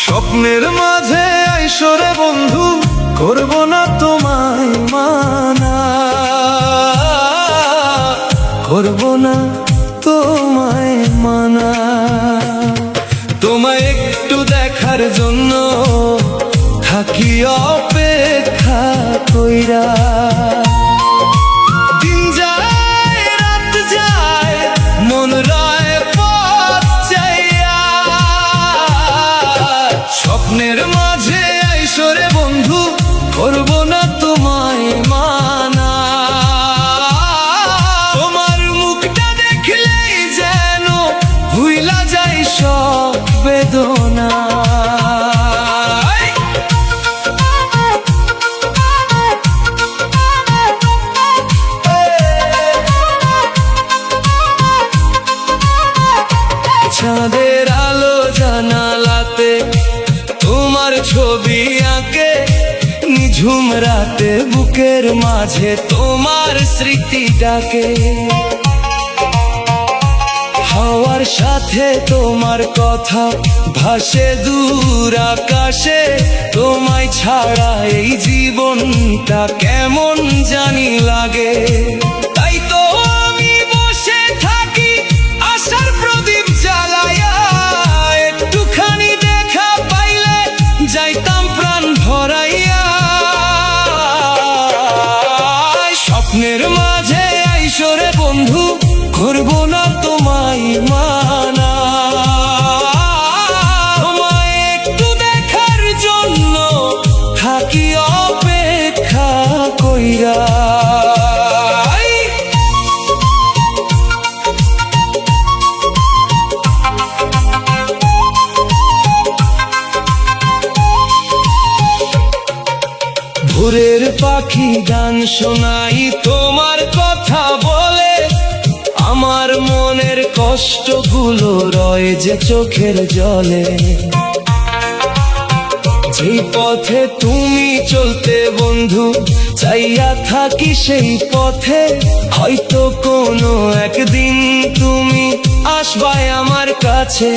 স্বপ্নের মাঝে আইসরে বন্ধু, করব না তোমায় মানা, করব না তোমায় মানা। তোমায় একটু দেখার জন্য থাকি অপেক্ষা কইরা। দিন যায় রাত যায় মন রয় পথ চাইয়া। স্বপ্নের মাঝে আইসরে বন্ধু, করব না তোমায় মানা। তোমার মুখটা দেখলেই যেন ভুইলা যায় সব বেদনা। চাঁদের আলো জানালাতে তোমার ছবি আঁকে, নিঝুম রাতে বুকের মাঝে তোমার স্মৃতি ডাকে। হাওয়ার সাথে তোমার কথা ভাসে দূর আকাশে। তোমায় ছাড়া এই জীবনটা কেমন জানি লাগে। তাই তো আমি বসে থাকি আশার প্রদীপ জ্বালায়া। একটুখানি দেখা পাইলে যাইতাম প্রাণ ভরাইয়া। স্বপ্নের মাঝে আইসরে বন্ধু, করব না তোমায় মানা। তোমায় একটু দেখার জন্য থাকি অপেক্ষা কইরা। ভোরের পাখি গান শোনাই তোমার কথা বলে। আমার মনের কষ্টগুলো রয় যে চোখের জলে। যেই পথে তুমি চলতে বন্ধু, চাইয়া থাকি সেই পথে। হয়তো কোনো একদিন তুমি আসবাই আমার কাছে।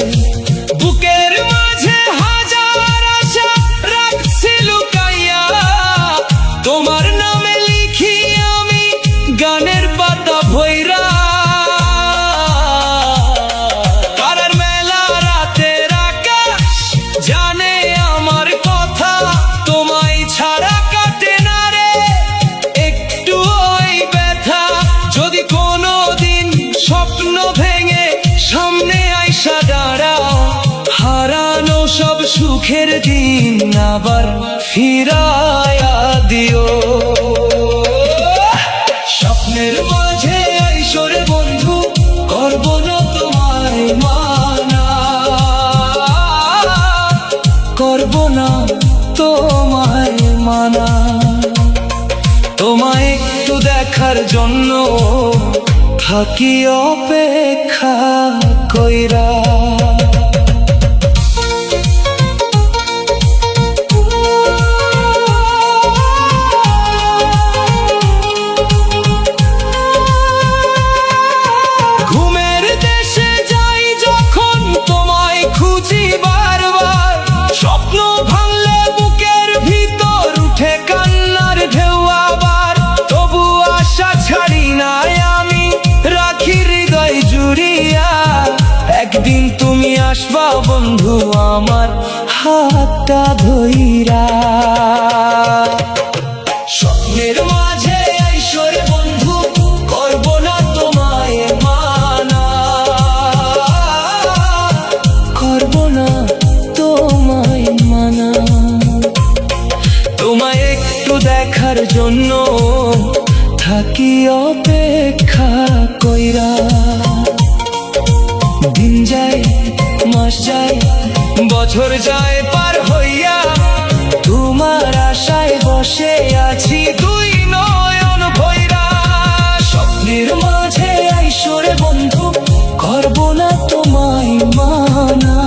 বুকের মাঝে হাজার আশা রাখছি লুকাইয়া। তোমার নামে লিখি আমি গানের পাতা ভৈরা। তারার মেলা রাতের আকাশ জানে আমার কথা। তোমায় ছাড়া কাটে না রে একটু ওই ব্যথা। যদি কোনো দিন স্বপ্ন ভেঙে সামনে আইসা দাঁড়াও, হারানো সব সুখের দিন আবার ফিরায়া দিও। স্বপ্নের মাঝে আইসরে বন্ধু, করব না তোমায় মানা, করব না তোমায় মানা। তোমায় একটু দেখার জন্য থাকি অপেক্ষা কইরা। একদিন তুমি আসবা বন্ধু আমার হাতটা ধইরা। স্বপ্নের মাঝে আইসরে বন্ধু, করব না তোমায় মানা, করব না তোমায় মানা। তোমায় একটু দেখার জন্য থাকি অপেক্ষা কইরা। দিন যায় মাস যায় বছর যায় পার হইয়া। তোমার আশায় বসে আছি দুই নয়ন ভইরা। স্বপ্নের মাঝে আইসরে বন্ধু, করব না তোমায় মানা।